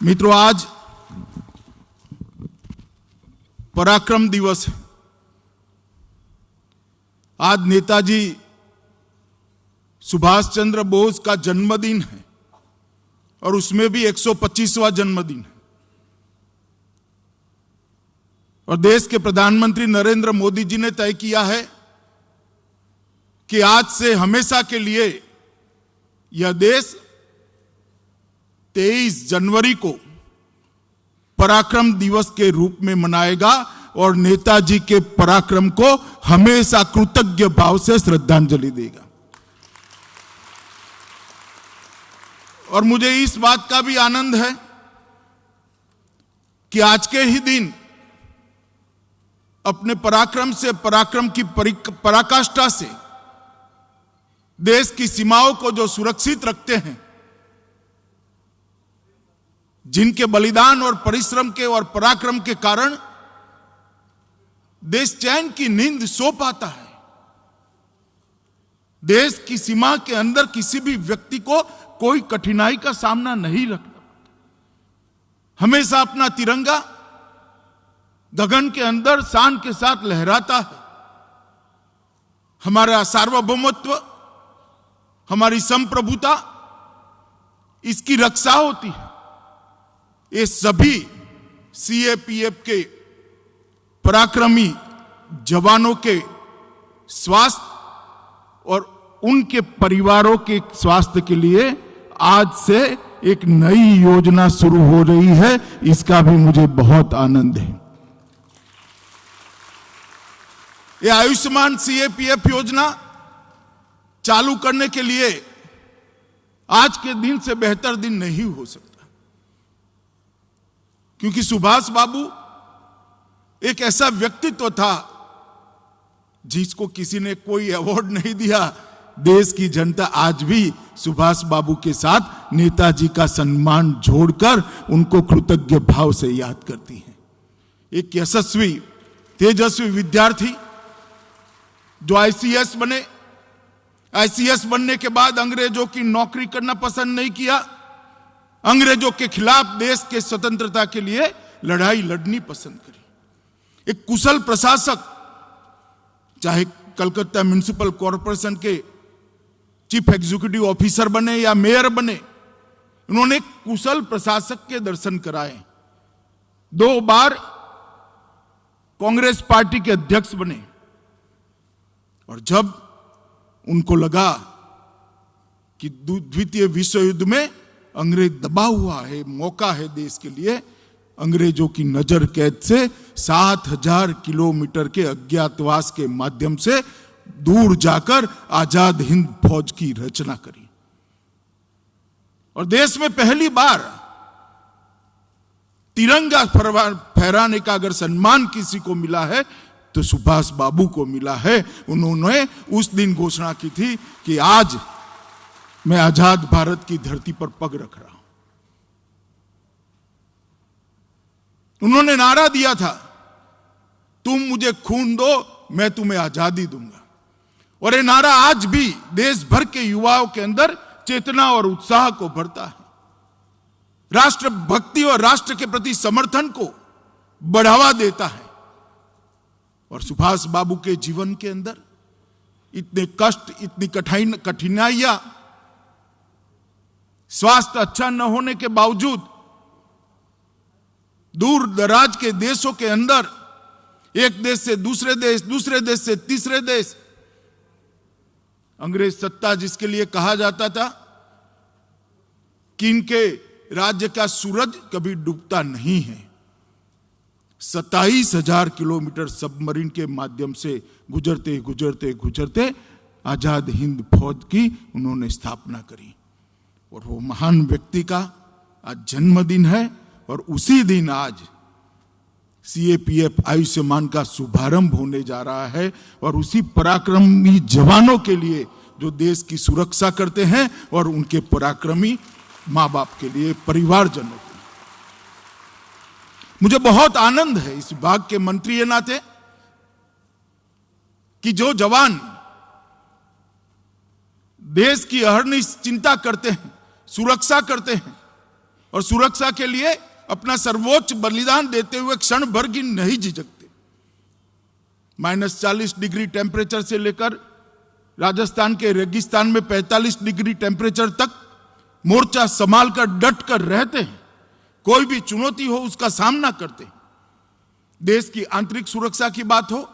मित्रों, आज पराक्रम दिवस है। आज नेताजी सुभाष चंद्र बोस का जन्मदिन है और उसमें भी 125वां जन्मदिन है। और देश के प्रधानमंत्री नरेंद्र मोदी जी ने तय किया है कि आज से हमेशा के लिए यह देश 23 जनवरी को पराक्रम दिवस के रूप में मनाएगा और नेताजी के पराक्रम को हमेशा कृतज्ञ भाव से श्रद्धांजलि देगा। और मुझे इस बात का भी आनंद है कि आज के ही दिन अपने पराक्रम से, पराक्रम की पराकाष्ठा से देश की सीमाओं को जो सुरक्षित रखते हैं, जिनके बलिदान और परिश्रम के और पराक्रम के कारण देश चैन की नींद सो पाता है। देश की सीमा के अंदर किसी भी व्यक्ति को कोई कठिनाई का सामना नहीं रखना पड़ता। हमेशा अपना तिरंगा गगन के अंदर शान के साथ लहराता है। हमारा सार्वभौमत्व, हमारी संप्रभुता, इसकी रक्षा होती है। ये सभी सीएपीएफ के पराक्रमी जवानों के स्वास्थ्य और उनके परिवारों के स्वास्थ्य के लिए आज से एक नई योजना शुरू हो रही है। इसका भी मुझे बहुत आनंद है। ये आयुष्मान सीएपीएफ योजना चालू करने के लिए आज के दिन से बेहतर दिन नहीं हो सकता, क्योंकि सुभाष बाबू एक ऐसा व्यक्तित्व था जिसको किसी ने कोई अवार्ड नहीं दिया। देश की जनता आज भी सुभाष बाबू के साथ नेताजी का सम्मान जोड़कर उनको कृतज्ञ भाव से याद करती है। एक यशस्वी, तेजस्वी विद्यार्थी जो आईसीएस बने, आईसीएस बनने के बाद अंग्रेजों की नौकरी करना पसंद नहीं किया, अंग्रेजों के खिलाफ देश के स्वतंत्रता के लिए लड़ाई लड़नी पसंद करी। एक कुशल प्रशासक, चाहे कलकत्ता म्युनिसिपल कॉरपोरेशन के चीफ एग्जीक्यूटिव ऑफिसर बने या मेयर बने, उन्होंने कुशल प्रशासक के दर्शन कराए। 2 बार कांग्रेस पार्टी के अध्यक्ष बने और जब उनको लगा कि द्वितीय विश्व युद्ध में अंग्रेज दबा हुआ है, मौका है देश के लिए, अंग्रेजों की नजर कैद से 7000 किलोमीटर के अज्ञातवास के माध्यम से दूर जाकर आजाद हिंद फौज की रचना करी। और देश में पहली बार तिरंगा फहराने का अगर सम्मान किसी को मिला है तो सुभाष बाबू को मिला है। उन्होंने उस दिन घोषणा की थी कि आज मैं आजाद भारत की धरती पर पग रख रहा हूं। उन्होंने नारा दिया था, तुम मुझे खून दो, मैं तुम्हें आजादी दूंगा। और ये नारा आज भी देश भर के युवाओं के अंदर चेतना और उत्साह को भरता है, राष्ट्र भक्ति और राष्ट्र के प्रति समर्थन को बढ़ावा देता है। और सुभाष बाबू के जीवन के अंदर इतने कष्ट, इतनी कठिनाइयां, स्वास्थ्य अच्छा न होने के बावजूद दूर दराज के देशों के अंदर, एक देश से दूसरे देश, दूसरे देश से तीसरे देश, अंग्रेज सत्ता जिसके लिए कहा जाता था कि इनके राज्य का सूरज कभी डूबता नहीं है, 27,000 किलोमीटर सबमरीन के माध्यम से गुजरते गुजरते गुजरते आजाद हिंद फौज की उन्होंने स्थापना करी। और वो महान व्यक्ति का आज जन्मदिन है और उसी दिन आज सीएपीएफ आयुष्मान का शुभारंभ होने जा रहा है। और उसी पराक्रमी जवानों के लिए जो देश की सुरक्षा करते हैं और उनके पराक्रमी मां बाप के लिए, परिवारजनों के लिए। मुझे बहुत आनंद है इस विभाग के मंत्री के नाते कि जो जवान देश की अहरनिश चिंता करते हैं, सुरक्षा करते हैं, और सुरक्षा के लिए अपना सर्वोच्च बलिदान देते हुए क्षण भर की नहीं झिझकते। -40 डिग्री टेम्परेचर से लेकर राजस्थान के रेगिस्तान में 45 डिग्री टेम्परेचर तक मोर्चा संभाल कर डट कर रहते हैं। कोई भी चुनौती हो उसका सामना करते हैं। देश की आंतरिक सुरक्षा की बात हो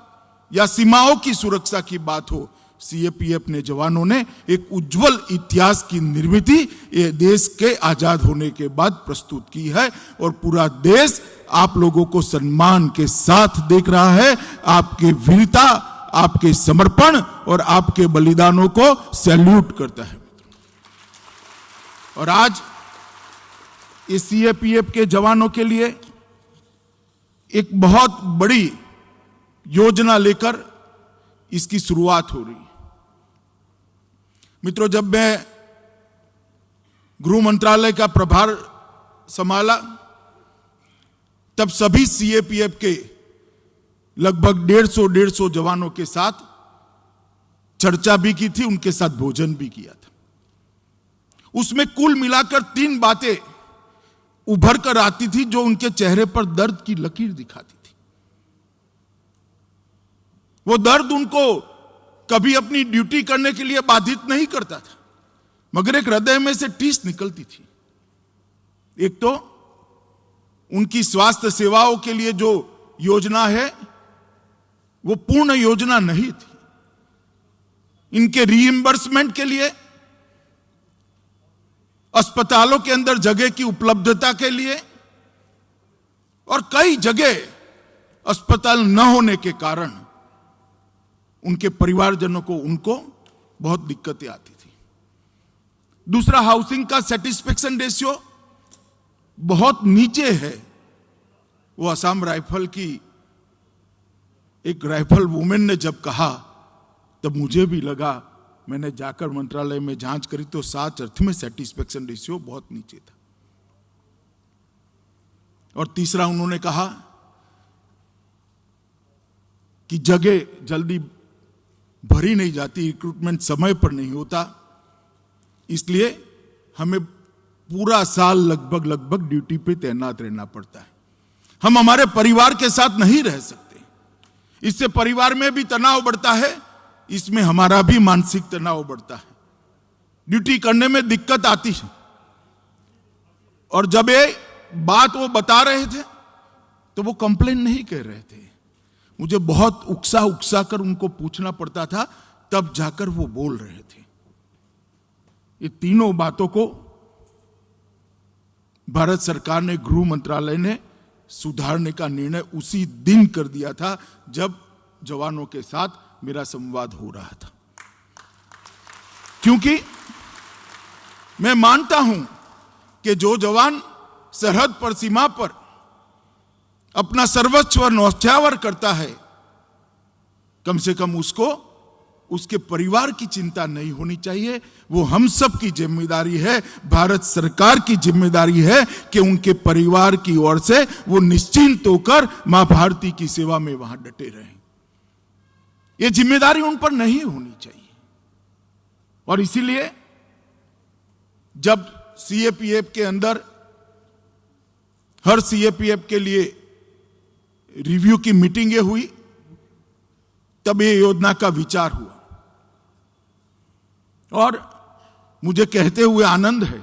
या सीमाओं की सुरक्षा की बात हो, सीएपीएफ ने जवानों ने एक उज्जवल इतिहास की निर्मिति ये देश के आजाद होने के बाद प्रस्तुत की है और पूरा देश आप लोगों को सम्मान के साथ देख रहा है। आपके वीरता, आपके समर्पण और आपके बलिदानों को सैल्यूट करता है। और आज इस सीएपीएफ के जवानों के लिए एक बहुत बड़ी योजना लेकर इसकी शुरुआत हो रही है। मित्रों, जब मैं गृह मंत्रालय का प्रभार संभाला तब सभी सीएपीएफ के लगभग 150 जवानों के साथ चर्चा भी की थी, उनके साथ भोजन भी किया था। उसमें कुल मिलाकर 3 बातें उभर कर आती थी जो उनके चेहरे पर दर्द की लकीर दिखाती थी। वो दर्द उनको कभी अपनी ड्यूटी करने के लिए बाधित नहीं करता था, मगर एक हृदय में से टीस निकलती थी। एक तो उनकी स्वास्थ्य सेवाओं के लिए जो योजना है वो पूर्ण योजना नहीं थी। इनके रीइंबर्समेंट के लिए, अस्पतालों के अंदर जगह की उपलब्धता के लिए और कई जगह अस्पताल न होने के कारण उनके परिवारजनों को उनको बहुत दिक्कतें आती थी। दूसरा, हाउसिंग का सेटिस्फेक्शन रेशियो बहुत नीचे है। वो असम राइफल की एक राइफल वुमेन ने जब कहा तब मुझे भी लगा, मैंने जाकर मंत्रालय में जांच करी तो सच अर्थ में सेटिस्फेक्शन रेशियो बहुत नीचे था। और तीसरा, उन्होंने कहा कि जगह जल्दी भरी नहीं जाती, रिक्रूटमेंट समय पर नहीं होता, इसलिए हमें पूरा साल लगभग ड्यूटी पे तैनात रहना पड़ता है। हम हमारे परिवार के साथ नहीं रह सकते। इससे परिवार में भी तनाव बढ़ता है, इसमें हमारा भी मानसिक तनाव बढ़ता है, ड्यूटी करने में दिक्कत आती है। और जब ये बात वो बता रहे थे तो वो कंप्लेन नहीं कर रहे थे, मुझे बहुत उकसा कर उनको पूछना पड़ता था, तब जाकर वो बोल रहे थे। ये तीनों बातों को भारत सरकार ने, गृह मंत्रालय ने सुधारने का निर्णय उसी दिन कर दिया था जब जवानों के साथ मेरा संवाद हो रहा था। क्योंकि मैं मानता हूं कि जो जवान सरहद पर, सीमा पर अपना सर्वस्व न्यौछावर करता है, कम से कम उसको उसके परिवार की चिंता नहीं होनी चाहिए। वो हम सब की जिम्मेदारी है, भारत सरकार की जिम्मेदारी है कि उनके परिवार की ओर से वो निश्चिंत होकर मां भारती की सेवा में वहां डटे रहें। ये जिम्मेदारी उन पर नहीं होनी चाहिए। और इसीलिए जब सीएपीएफ के अंदर हर सीएपीएफ के लिए रिव्यू की मीटिंगें हुई, तब ये योजना का विचार हुआ। और मुझे कहते हुए आनंद है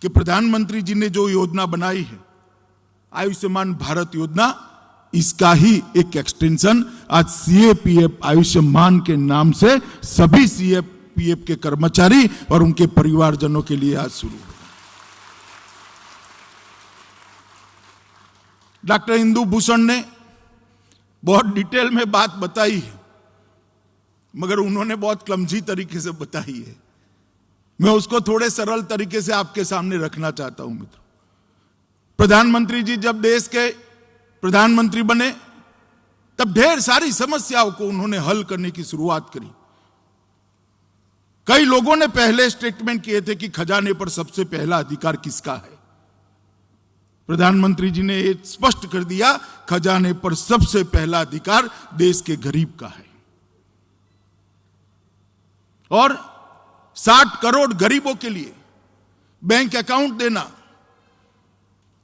कि प्रधानमंत्री जी ने जो योजना बनाई है, आयुष्मान भारत योजना, इसका ही एक एक्सटेंशन आज सीएपीएफ आयुष्मान के नाम से सभी सीएपीएफ के कर्मचारी और उनके परिवारजनों के लिए आज शुरू हुआ। डॉक्टर इंदु भूषण ने बहुत डिटेल में बात बताई है, मगर उन्होंने बहुत क्लमजी तरीके से बताई है। मैं उसको थोड़े सरल तरीके से आपके सामने रखना चाहता हूं। मित्रों, प्रधानमंत्री जी जब देश के प्रधानमंत्री बने तब ढेर सारी समस्याओं को उन्होंने हल करने की शुरुआत करी। कई लोगों ने पहले स्टेटमेंट किए थे कि खजाने पर सबसे पहला अधिकार किसका है। प्रधानमंत्री जी ने ये स्पष्ट कर दिया, खजाने पर सबसे पहला अधिकार देश के गरीब का है। और 60 करोड़ गरीबों के लिए बैंक अकाउंट देना,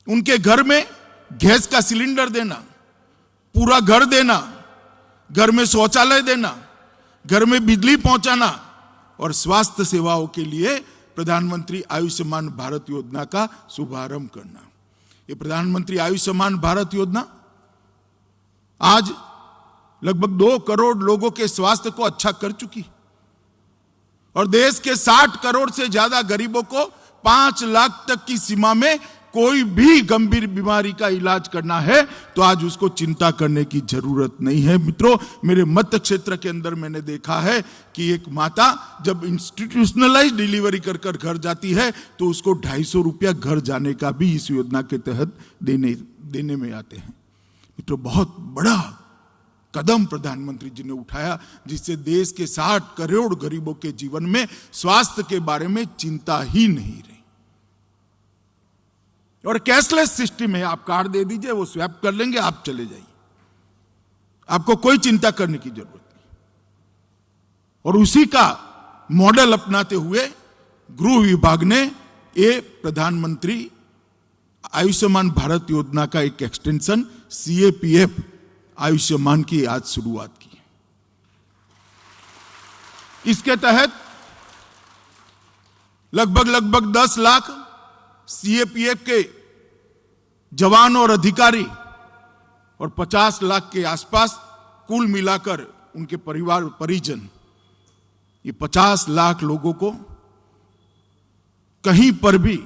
उनके घर में गैस का सिलेंडर देना, पूरा घर देना, घर में शौचालय देना, घर में बिजली पहुंचाना और स्वास्थ्य सेवाओं के लिए प्रधानमंत्री आयुष्मान भारत योजना का शुभारंभ करना। ये प्रधानमंत्री आयुष्मान भारत योजना आज लगभग 2 करोड़ लोगों के स्वास्थ्य को अच्छा कर चुकी और देश के 60 करोड़ से ज्यादा गरीबों को 5 लाख तक की सीमा में कोई भी गंभीर बीमारी का इलाज करना है तो आज उसको चिंता करने की जरूरत नहीं है। मित्रों, मेरे मध्य क्षेत्र के अंदर मैंने देखा है कि एक माता जब इंस्टीट्यूशनलाइज डिलीवरी कर कर घर जाती है तो उसको 250 रुपया घर जाने का भी इस योजना के तहत देने में आते हैं। मित्रों, बहुत बड़ा कदम प्रधानमंत्री जी ने उठाया जिससे देश के 60 करोड़ गरीबों के जीवन में स्वास्थ्य के बारे में चिंता ही नहीं रही। और कैशलेस सिस्टम है, आप कार्ड दे दीजिए, वो स्वैप कर लेंगे, आप चले जाइए, आपको कोई चिंता करने की जरूरत नहीं। और उसी का मॉडल अपनाते हुए गृह विभाग ने ये प्रधानमंत्री आयुष्मान भारत योजना का एक एक्सटेंशन CAPF आयुष्मान की आज शुरुआत की। इसके तहत लगभग 10 लाख CAPF के जवान और अधिकारी और 50 लाख के आसपास कुल मिलाकर उनके परिवार परिजन, ये 50 लाख लोगों को कहीं पर भी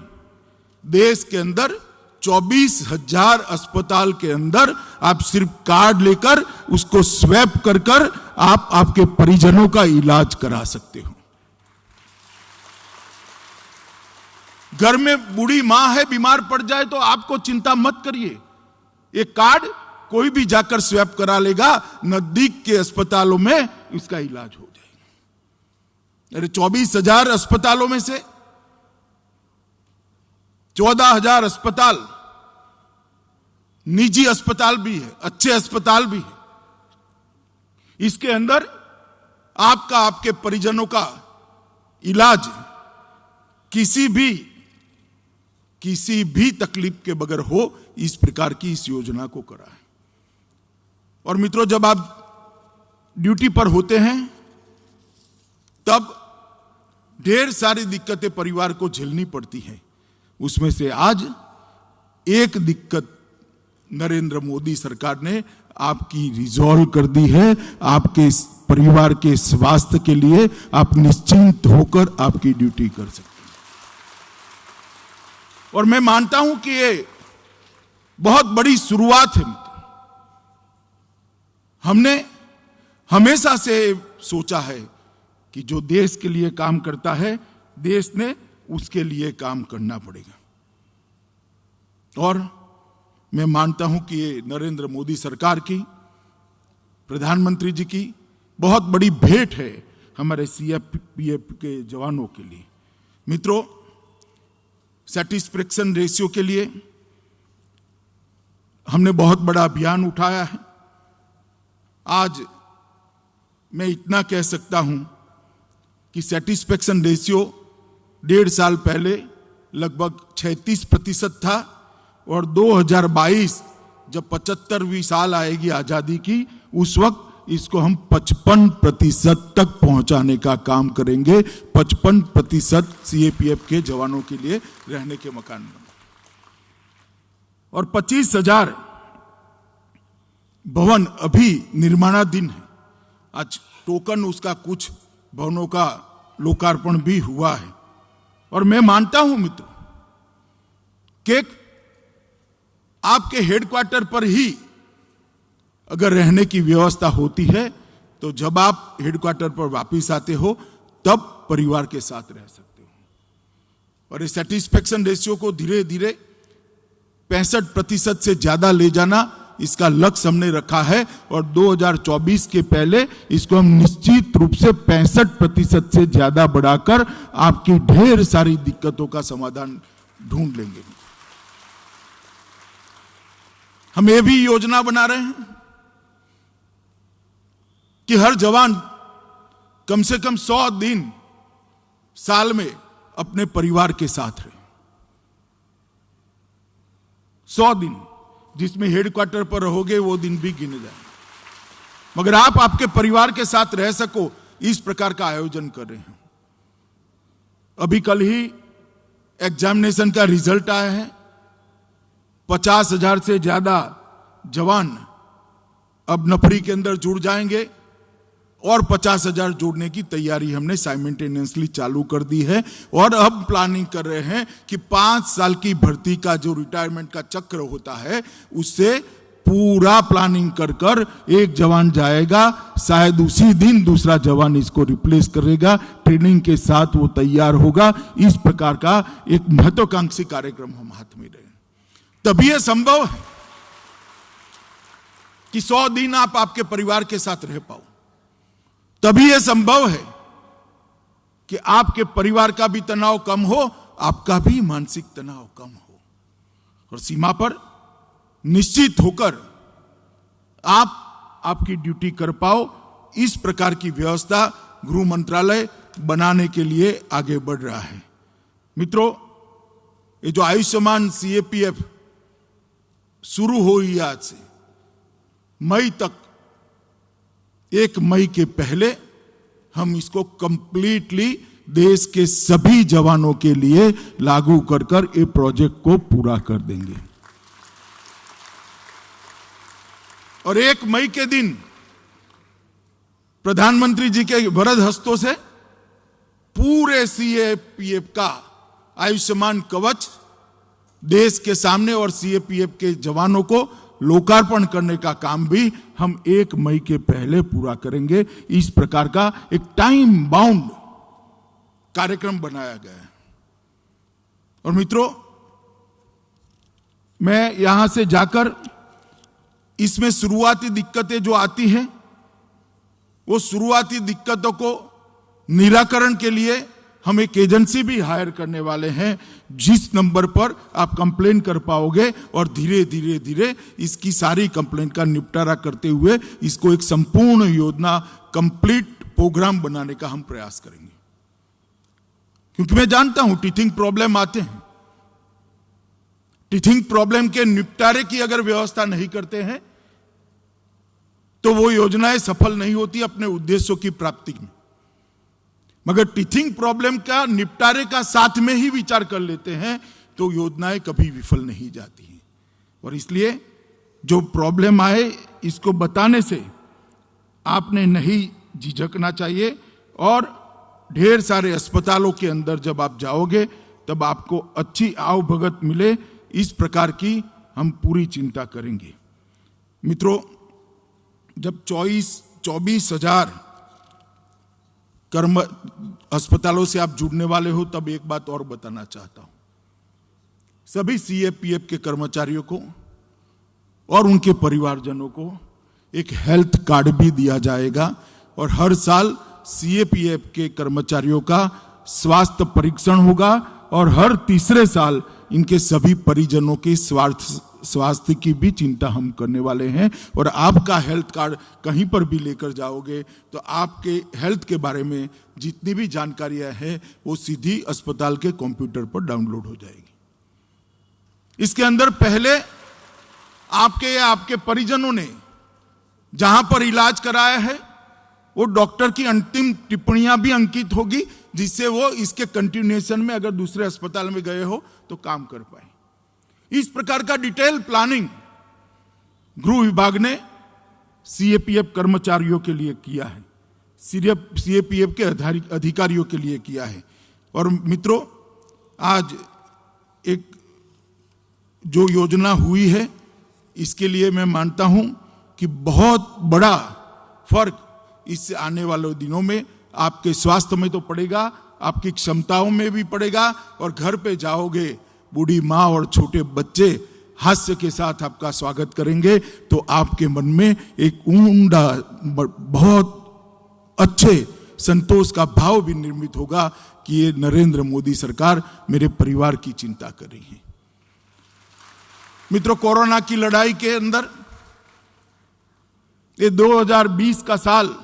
देश के अंदर 24,000 अस्पताल के अंदर आप सिर्फ कार्ड लेकर उसको स्वैप कर कर आप आपके परिजनों का इलाज करा सकते हो। घर में बूढ़ी मां है, बीमार पड़ जाए तो आपको चिंता मत करिए, एक कार्ड कोई भी जाकर स्वैप करा लेगा, नजदीक के अस्पतालों में इसका इलाज हो जाएगा। अरे 24,000 अस्पतालों में से 14,000 अस्पताल निजी अस्पताल भी है, अच्छे अस्पताल भी है। इसके अंदर आपका, आपके परिजनों का इलाज किसी भी तकलीफ के बगैर हो, इस प्रकार की इस योजना को करा है। और मित्रों, जब आप ड्यूटी पर होते हैं तब ढेर सारी दिक्कतें परिवार को झेलनी पड़ती हैं। उसमें से आज एक दिक्कत नरेंद्र मोदी सरकार ने आपकी रिजॉल्व कर दी है। आपके परिवार के स्वास्थ्य के लिए आप निश्चिंत होकर आपकी ड्यूटी कर सकते हैं। और मैं मानता हूं कि ये बहुत बड़ी शुरुआत है। हमने हमेशा से सोचा है कि जो देश के लिए काम करता है, देश ने उसके लिए काम करना पड़ेगा। और मैं मानता हूं कि ये नरेंद्र मोदी सरकार की, प्रधानमंत्री जी की बहुत बड़ी भेंट है हमारे CAPF के जवानों के लिए। मित्रों, सैटिस्फैक्शन रेशियो के लिए हमने बहुत बड़ा अभियान उठाया है। आज मैं इतना कह सकता हूं कि सैटिस्फैक्शन रेशियो 1.5 साल पहले लगभग 36% था और 2022 जब 75वीं साल आएगी आजादी की, उस वक्त इसको हम 55% तक पहुंचाने का काम करेंगे। 55% CAPF के जवानों के लिए रहने के मकान बने और 25,000 भवन अभी निर्माणाधीन है। आज टोकन उसका कुछ भवनों का लोकार्पण भी हुआ है। और मैं मानता हूं मित्रों कि आपके हेडक्वार्टर पर ही अगर रहने की व्यवस्था होती है तो जब आप हेडक्वार्टर पर वापस आते हो तब परिवार के साथ रह सकते हो। और इस सैटिस्फैक्शन रेशियो को धीरे धीरे 65% से ज्यादा ले जाना, इसका लक्ष्य हमने रखा है। और 2024 के पहले इसको हम निश्चित रूप से 65% से ज्यादा बढ़ाकर आपकी ढेर सारी दिक्कतों का समाधान ढूंढ लेंगे। हम ये भी योजना बना रहे हैं कि हर जवान कम से कम 100 दिन साल में अपने परिवार के साथ रहे। 100 दिन जिसमें हेडक्वार्टर पर रहोगे वो दिन भी गिने जाए, मगर आप आपके परिवार के साथ रह सको इस प्रकार का आयोजन कर रहे हैं। अभी कल ही एग्जामिनेशन का रिजल्ट आया है। 50,000 से ज्यादा जवान अब नफरी के अंदर जुड़ जाएंगे और 50,000 जोड़ने की तैयारी हमने साइमल्टेनियसली चालू कर दी है। और अब प्लानिंग कर रहे हैं कि 5 साल की भर्ती का जो रिटायरमेंट का चक्र होता है उससे पूरा प्लानिंग कर कर एक जवान जाएगा, शायद उसी दिन दूसरा जवान इसको रिप्लेस करेगा, ट्रेनिंग के साथ वो तैयार होगा। इस प्रकार का एक महत्वाकांक्षी कार्यक्रम हम हाथ में रहे, तभी यह संभव है कि 100 दिन आप आपके परिवार के साथ रह पाओ। तभी यह संभव है कि आपके परिवार का भी तनाव कम हो, आपका भी मानसिक तनाव कम हो, और सीमा पर निश्चित होकर आप आपकी ड्यूटी कर पाओ। इस प्रकार की व्यवस्था गृह मंत्रालय बनाने के लिए आगे बढ़ रहा है। मित्रों, ये जो आयुष्मान CAPF शुरू हुई आज से मई तक, 1 मई के पहले हम इसको कंप्लीटली देश के सभी जवानों के लिए लागू कर कर ये प्रोजेक्ट को पूरा कर देंगे। और 1 मई के दिन प्रधानमंत्री जी के वरद हस्तों से पूरे CAPF का आयुष्मान कवच देश के सामने और CAPF के जवानों को लोकार्पण करने का काम भी हम 1 मई के पहले पूरा करेंगे। इस प्रकार का एक टाइम बाउंड कार्यक्रम बनाया गया है। और मित्रों, मैं यहां से जाकर इसमें शुरुआती दिक्कतें जो आती हैं, वो शुरुआती दिक्कतों को निराकरण के लिए हम एक एजेंसी भी हायर करने वाले हैं, जिस नंबर पर आप कंप्लेन कर पाओगे और धीरे धीरे धीरे इसकी सारी कंप्लेन का निपटारा करते हुए इसको एक संपूर्ण योजना, कंप्लीट प्रोग्राम बनाने का हम प्रयास करेंगे। क्योंकि मैं जानता हूं टीथिंग प्रॉब्लम आते हैं। टीथिंग प्रॉब्लम के निपटारे की अगर व्यवस्था नहीं करते हैं तो वो योजनाएं सफल नहीं होती अपने उद्देश्यों की प्राप्ति में। मगर टीथिंग प्रॉब्लम का निपटारे का साथ में ही विचार कर लेते हैं तो योजनाएं कभी विफल नहीं जाती हैं। और इसलिए जो प्रॉब्लम आए इसको बताने से आपने नहीं झिझकना चाहिए। और ढेर सारे अस्पतालों के अंदर जब आप जाओगे तब आपको अच्छी आवभगत मिले, इस प्रकार की हम पूरी चिंता करेंगे। मित्रों, जब 24,000 कर्म अस्पतालों से आप जुड़ने वाले हो तब एक बात और बताना चाहता हूं। सभी CAPF के कर्मचारियों को और उनके परिवारजनों को एक हेल्थ कार्ड भी दिया जाएगा और हर साल CAPF के कर्मचारियों का स्वास्थ्य परीक्षण होगा और हर तीसरे साल इनके सभी परिजनों के स्वास्थ्य की भी चिंता हम करने वाले हैं। और आपका हेल्थ कार्ड कहीं पर भी लेकर जाओगे तो आपके हेल्थ के बारे में जितनी भी जानकारियां हैं वो सीधी अस्पताल के कंप्यूटर पर डाउनलोड हो जाएगी। इसके अंदर पहले आपके या आपके परिजनों ने जहां पर इलाज कराया है वो डॉक्टर की अंतिम टिप्पणियां भी अंकित होगी, जिससे वो इसके कंटिन्यूएशन में अगर दूसरे अस्पताल में गए हो तो काम कर पाए। इस प्रकार का डिटेल प्लानिंग गृह विभाग ने CAPF कर्मचारियों के लिए किया है, CAPF के अधिकारियों के लिए किया है। और मित्रों, आज एक जो योजना हुई है इसके लिए मैं मानता हूं कि बहुत बड़ा फर्क इससे आने वाले दिनों में आपके स्वास्थ्य में तो पड़ेगा, आपकी क्षमताओं में भी पड़ेगा। और घर पे जाओगे, बूढ़ी माँ और छोटे बच्चे हास्य के साथ आपका स्वागत करेंगे तो आपके मन में एक ऊंडा, बहुत अच्छे संतोष का भाव भी निर्मित होगा कि ये नरेंद्र मोदी सरकार मेरे परिवार की चिंता कर रही है। मित्रों, कोरोना की लड़ाई के अंदर ये 2020 का साल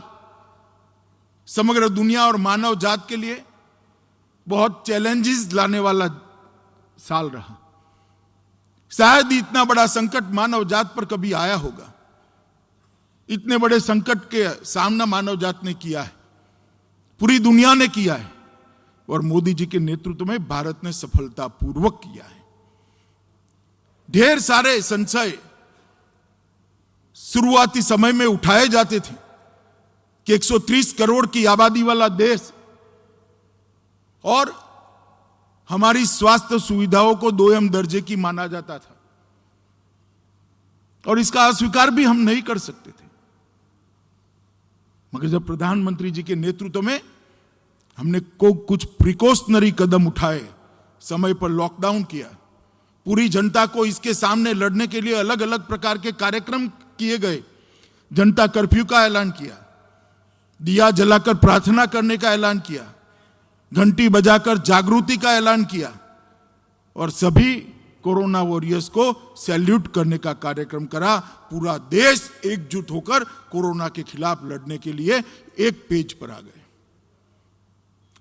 समग्र दुनिया और मानव जात के लिए बहुत चैलेंजेस लाने वाला साल रहा। शायद ही इतना बड़ा संकट मानव जात पर कभी आया होगा। इतने बड़े संकट के सामना मानव जात ने किया है, पूरी दुनिया ने किया है, और मोदी जी के नेतृत्व में भारत ने सफलतापूर्वक किया है। ढेर सारे संशय शुरुआती समय में उठाए जाते थे कि 130 करोड़ की आबादी वाला देश और हमारी स्वास्थ्य सुविधाओं को 2M दर्जे की माना जाता था, और इसका अस्वीकार भी हम नहीं कर सकते थे। मगर जब प्रधानमंत्री जी के नेतृत्व में हमने कुछ प्रिकॉशनरी कदम उठाए, समय पर लॉकडाउन किया, पूरी जनता को इसके सामने लड़ने के लिए अलग अलग प्रकार के कार्यक्रम किए गए, जनता कर्फ्यू का ऐलान किया, दिया जलाकर प्रार्थना करने का ऐलान किया, घंटी बजाकर जागृति का ऐलान किया, और सभी कोरोना वॉरियर्स को सैल्यूट करने का कार्यक्रम करा। पूरा देश एकजुट होकर कोरोना के खिलाफ लड़ने के लिए एक पेज पर आ गए।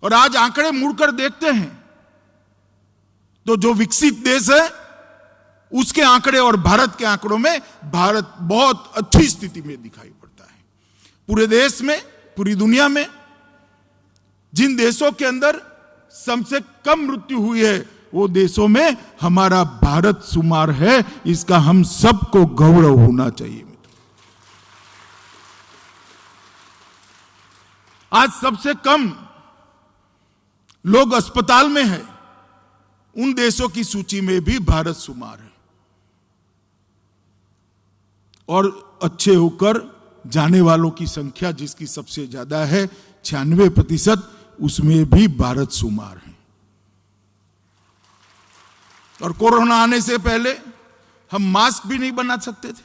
और आज आंकड़े मुड़कर देखते हैं तो जो विकसित देश है उसके आंकड़े और भारत के आंकड़ों में भारत बहुत अच्छी स्थिति में दिखाई पड़ता है। पूरे देश में, पूरी दुनिया में जिन देशों के अंदर सबसे कम मृत्यु हुई है वो देशों में हमारा भारत शुमार है। इसका हम सबको गौरव होना चाहिए। आज सबसे कम लोग अस्पताल में हैं, उन देशों की सूची में भी भारत शुमार है। और अच्छे होकर जाने वालों की संख्या जिसकी सबसे ज्यादा है 96%, उसमें भी भारत शुमार है। और कोरोना आने से पहले हम मास्क भी नहीं बना सकते थे,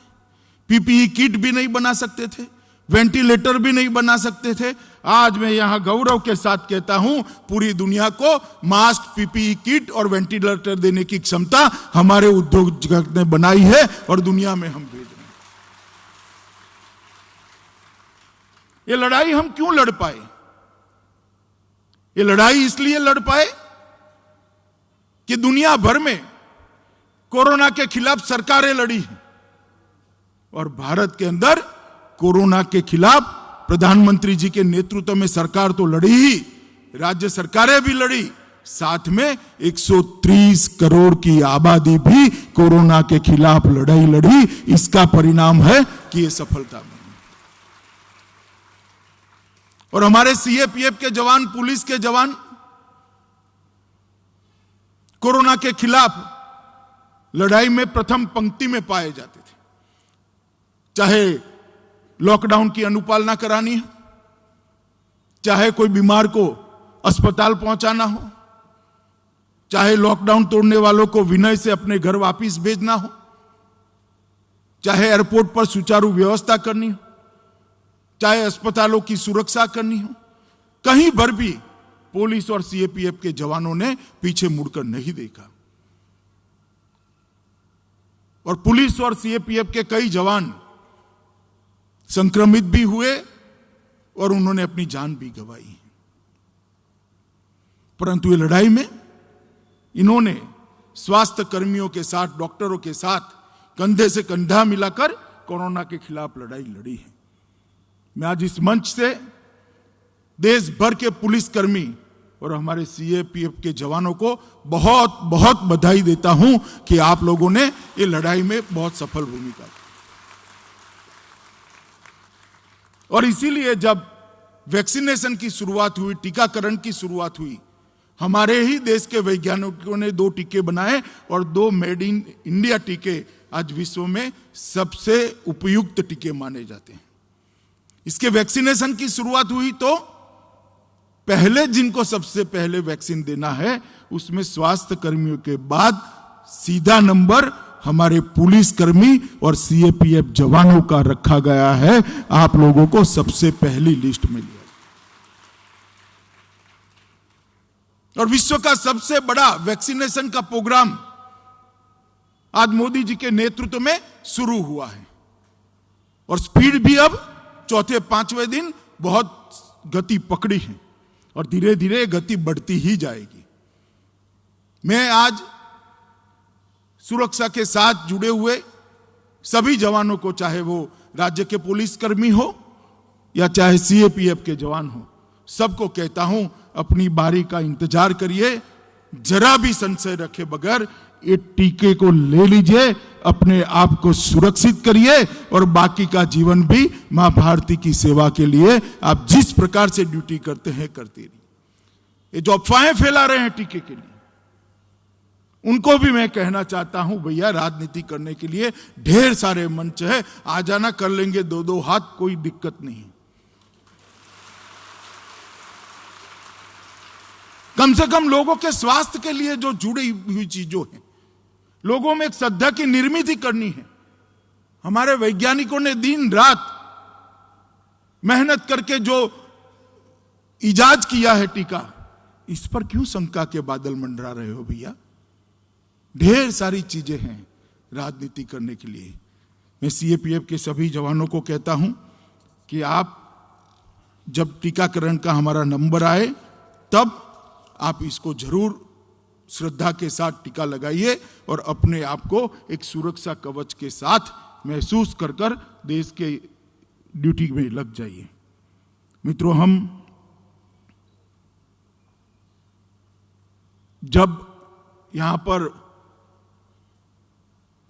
पीपीई किट भी नहीं बना सकते थे, वेंटिलेटर भी नहीं बना सकते थे। आज मैं यहां गौरव के साथ कहता हूं, पूरी दुनिया को मास्क, पीपीई किट और वेंटिलेटर देने की क्षमता हमारे उद्योग जगत ने बनाई है और दुनिया में हम भेज रहे हैं। ये लड़ाई हम क्यों लड़ पाए? ये लड़ाई इसलिए लड़ पाए कि दुनिया भर में कोरोना के खिलाफ सरकारें लड़ी हैं, और भारत के अंदर कोरोना के खिलाफ प्रधानमंत्री जी के नेतृत्व में सरकार तो लड़ी ही, राज्य सरकारें भी लड़ी, साथ में 130 करोड़ की आबादी भी कोरोना के खिलाफ लड़ाई लड़ी। इसका परिणाम है कि ये सफलता मिली। और हमारे सीएपीएफ के जवान, पुलिस के जवान कोरोना के खिलाफ लड़ाई में प्रथम पंक्ति में पाए जाते थे। चाहे लॉकडाउन की अनुपालना करानी हो, चाहे कोई बीमार को अस्पताल पहुंचाना हो, चाहे लॉकडाउन तोड़ने वालों को विनय से अपने घर वापस भेजना हो, चाहे एयरपोर्ट पर सुचारू व्यवस्था करनी हो, चाहे अस्पतालों की सुरक्षा करनी हो, कहीं पर भी पुलिस और सीएपीएफ के जवानों ने पीछे मुड़कर नहीं देखा। और पुलिस और सीएपीएफ के कई जवान संक्रमित भी हुए और उन्होंने अपनी जान भी गंवाई। परंतु ये लड़ाई में इन्होंने स्वास्थ्य कर्मियों के साथ, डॉक्टरों के साथ कंधे से कंधा मिलाकर कोरोना के खिलाफ लड़ाई लड़ी है। मैं आज इस मंच से देश भर के पुलिसकर्मी और हमारे सीएपीएफ के जवानों को बहुत बहुत बधाई देता हूं कि आप लोगों ने ये लड़ाई में बहुत सफल भूमिका की। और इसीलिए जब वैक्सीनेशन की शुरुआत हुई, टीकाकरण की शुरुआत हुई, हमारे ही देश के वैज्ञानिकों ने 2 टीके बनाए और 2 मेड इन इंडिया टीके आज विश्व में सबसे उपयुक्त टीके माने जाते हैं। इसके वैक्सीनेशन की शुरुआत हुई तो पहले जिनको सबसे पहले वैक्सीन देना है उसमें स्वास्थ्य कर्मियों के बाद सीधा नंबर हमारे पुलिसकर्मी और सीएपीएफ जवानों का रखा गया है। आप लोगों को सबसे पहली लिस्ट में लिया। और विश्व का सबसे बड़ा वैक्सीनेशन का प्रोग्राम आज मोदी जी के नेतृत्व में शुरू हुआ है और स्पीड भी अब चौथे 5वें दिन बहुत गति पकड़ी है और धीरे धीरे गति बढ़ती ही जाएगी। मैं आज सुरक्षा के साथ जुड़े हुए सभी जवानों को, चाहे वो राज्य के पुलिसकर्मी हो या चाहे सीएपीएफ के जवान हो, सबको कहता हूं अपनी बारी का इंतजार करिए, जरा भी संशय रखे बगैर ये टीके को ले लीजिए, अपने आप को सुरक्षित करिए और बाकी का जीवन भी मां भारती की सेवा के लिए आप जिस प्रकार से ड्यूटी करते हैं करते रहिए। ये जो अफवाहें फैला रहे हैं टीके के लिए, उनको भी मैं कहना चाहता हूं, भैया राजनीति करने के लिए ढेर सारे मंच है, आ जाना, कर लेंगे दो दो हाथ, कोई दिक्कत नहीं। कम से कम लोगों के स्वास्थ्य के लिए जो जुड़ी हुई चीजों हैं, लोगों में एक श्रद्धा की निर्मित करनी है। हमारे वैज्ञानिकों ने दिन रात मेहनत करके जो इजाद किया है टीका, इस पर क्यों शंका के बादल मंडरा रहे हो भैया? ढेर सारी चीजें हैं राजनीति करने के लिए। मैं सीएपीएफ के सभी जवानों को कहता हूं कि आप जब टीकाकरण का हमारा नंबर आए तब आप इसको जरूर श्रद्धा के साथ टीका लगाइए और अपने आप को एक सुरक्षा कवच के साथ महसूस कर कर देश के ड्यूटी में लग जाइए। मित्रों, हम जब यहां पर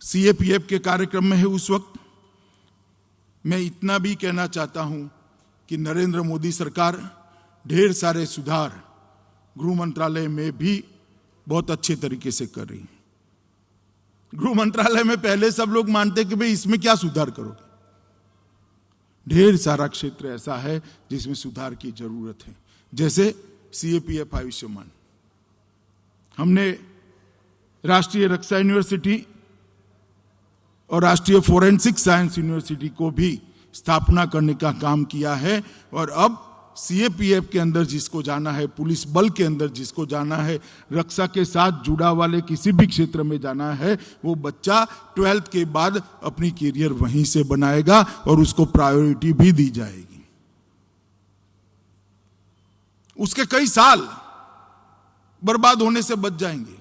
सीएपीएफ के कार्यक्रम में है, उस वक्त मैं इतना भी कहना चाहता हूं कि नरेंद्र मोदी सरकार ढेर सारे सुधार गृह मंत्रालय में भी बहुत अच्छे तरीके से कर रही है। गृह मंत्रालय में पहले सब लोग मानते कि भाई इसमें क्या सुधार करोगे, ढेर सारा क्षेत्र ऐसा है जिसमें सुधार की जरूरत है। जैसे सीएपीएफ आयुष्मान, हमने राष्ट्रीय रक्षा यूनिवर्सिटी और राष्ट्रीय फोरेंसिक साइंस यूनिवर्सिटी को भी स्थापना करने का काम किया है और अब सीएपीएफ के अंदर जिसको जाना है, पुलिस बल के अंदर जिसको जाना है, रक्षा के साथ जुड़ा वाले किसी भी क्षेत्र में जाना है, वो बच्चा 12th के बाद अपनी करियर वहीं से बनाएगा और उसको प्रायोरिटी भी दी जाएगी। उसके कई साल बर्बाद होने से बच जाएंगे।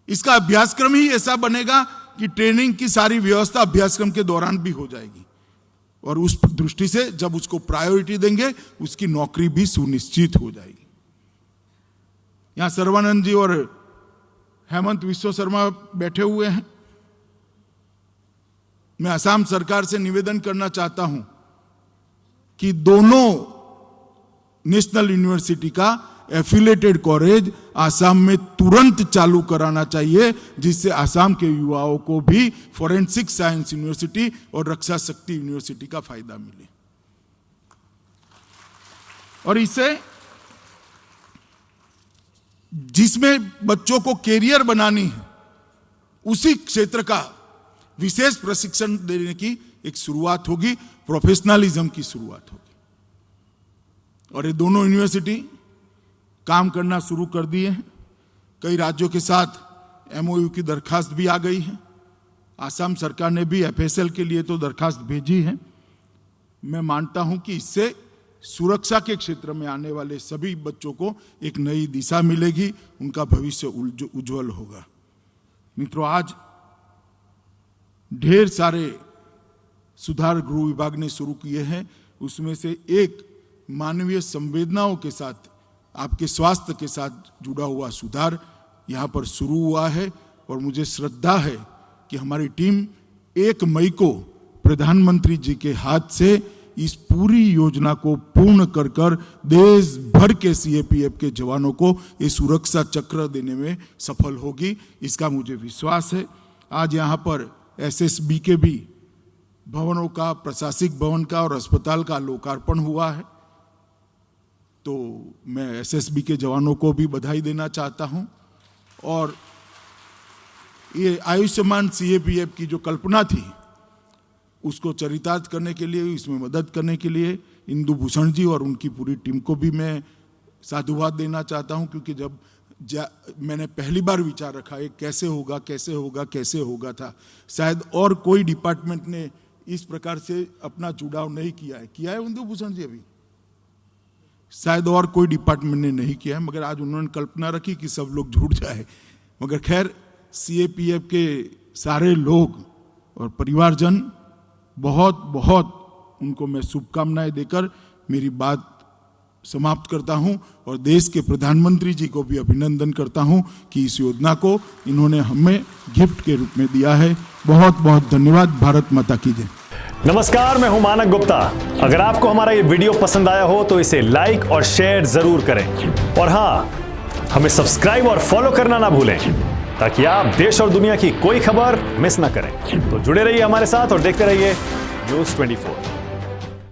इसका अभ्यासक्रम ही ऐसा बनेगा कि ट्रेनिंग की सारी व्यवस्था अभ्यासक्रम के दौरान भी हो जाएगी और उस दृष्टि से जब उसको प्रायोरिटी देंगे उसकी नौकरी भी सुनिश्चित हो जाएगी। यहां सर्वानंद जी और हेमंत विश्व शर्मा बैठे हुए हैं। मैं असम सरकार से निवेदन करना चाहता हूं कि दोनों नेशनल यूनिवर्सिटी का एफिलेटेड कॉलेज आसाम में तुरंत चालू कराना चाहिए, जिससे आसाम के युवाओं को भी फोरेंसिक साइंस यूनिवर्सिटी और रक्षा शक्ति यूनिवर्सिटी का फायदा मिले। और इससे जिसमें बच्चों को कैरियर बनानी है, उसी क्षेत्र का विशेष प्रशिक्षण देने की एक शुरुआत होगी, प्रोफेशनलिज्म की शुरुआत होगी। और ये दोनों यूनिवर्सिटी काम करना शुरू कर दिए हैं। कई राज्यों के साथ एमओयू की दरखास्त भी आ गई है। आसाम सरकार ने भी एफएसएल के लिए तो दरखास्त भेजी है। मैं मानता हूं कि इससे सुरक्षा के क्षेत्र में आने वाले सभी बच्चों को एक नई दिशा मिलेगी, उनका भविष्य उज्जवल होगा। मित्रों, आज ढेर सारे सुधार गृह विभाग ने शुरू किए हैं। उसमें से एक मानवीय संवेदनाओं के साथ, आपके स्वास्थ्य के साथ जुड़ा हुआ सुधार यहां पर शुरू हुआ है और मुझे श्रद्धा है कि हमारी टीम 1 मई को प्रधानमंत्री जी के हाथ से इस पूरी योजना को पूर्ण कर कर देश भर के सीएपीएफ के जवानों को ये सुरक्षा चक्र देने में सफल होगी, इसका मुझे विश्वास है। आज यहाँ पर एसएसबी के भी भवनों का, प्रशासनिक भवन का और अस्पताल का लोकार्पण हुआ है, तो मैं एसएसबी के जवानों को भी बधाई देना चाहता हूं। और ये आयुष्मान सीएपीएफ की जो कल्पना थी उसको चरितार्थ करने के लिए, इसमें मदद करने के लिए इंदु भूषण जी और उनकी पूरी टीम को भी मैं साधुवाद देना चाहता हूं, क्योंकि जब मैंने पहली बार विचार रखा ये कैसे होगा कैसे होगा कैसे होगा था, शायद और कोई डिपार्टमेंट ने इस प्रकार से अपना जुड़ाव नहीं किया है। किया है इंदु भूषण जी? अभी शायद और कोई डिपार्टमेंट ने नहीं किया है, मगर आज उन्होंने कल्पना रखी कि सब लोग जुड़ जाए। मगर खैर, सीएपीएफ के सारे लोग और परिवारजन, बहुत बहुत उनको मैं शुभकामनाएं देकर मेरी बात समाप्त करता हूं और देश के प्रधानमंत्री जी को भी अभिनंदन करता हूं कि इस योजना को इन्होंने हमें गिफ्ट के रूप में दिया है। बहुत बहुत धन्यवाद। भारत माता की जय। नमस्कार, मैं हूं मानक गुप्ता। अगर आपको हमारा ये वीडियो पसंद आया हो तो इसे लाइक और शेयर जरूर करें और हाँ, हमें सब्सक्राइब और फॉलो करना ना भूलें ताकि आप देश और दुनिया की कोई खबर मिस ना करें। तो जुड़े रहिए हमारे साथ और देखते रहिए News 24।